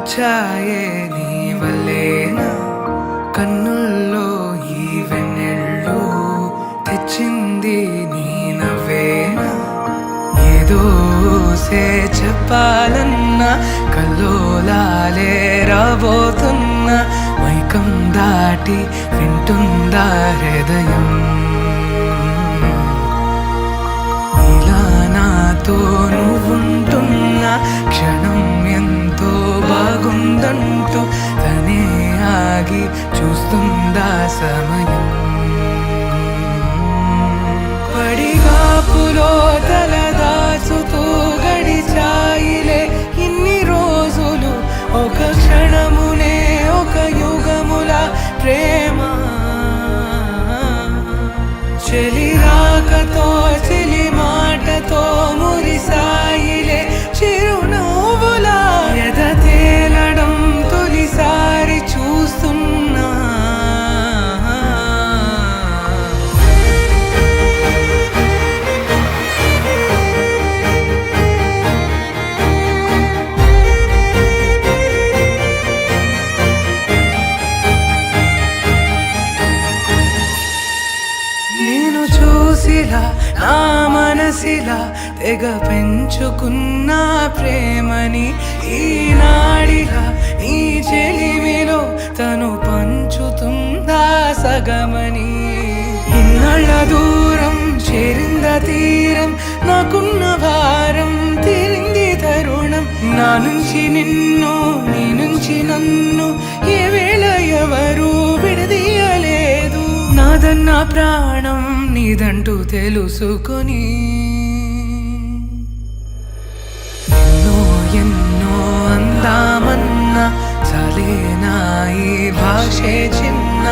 వచ్చాయే నీ వల్లేనా కన్నుల్లో ఈ వెన్నెళ్ళు తెచ్చింది నీ నవ్వేనా ఏదో చెప్పాలన్నా కల్లోలాలే రాబోతున్నా మైకం దాటి వింటుందా హృదయం ఇలా నాతో నువ్వుంటున్నా క్షణం ఎంతో బాగుందంటూ తనే ఆగి చూస్తుందా సమయం పడిగాపులో తలదాచుతూ గడిచాయిలే ఇన్ని రోజులు ఒక క్షణమునే ఒక యుగముల ప్రేమ చెలి రాకతో చెలి మాటతో మురిసాయిలే చిరునవ్వులా ఎద తేలడం తొలిసారి చూస్తున్నా నేను చూసిలా నా మనసిలా తెగ పెంచుకున్న ప్రేమని ఈనాడిలా నీ చెలిమిలో తను పంచుతుందా సగమని ఇన్నాళ్ళ దూరం చేరింద తీరం నాకున్న భారం తీరింది తరుణం నా నుంచి నిన్ను నీ నుంచి నన్ను ఏ వేళ ఎవరు విడదీయలేదు నాదన్న ప్రాణం నీదంటూ తెలుసుకొని ఎన్నో ఎన్నో అందామన్నా చాలేనా ఈ భాషే చిన్న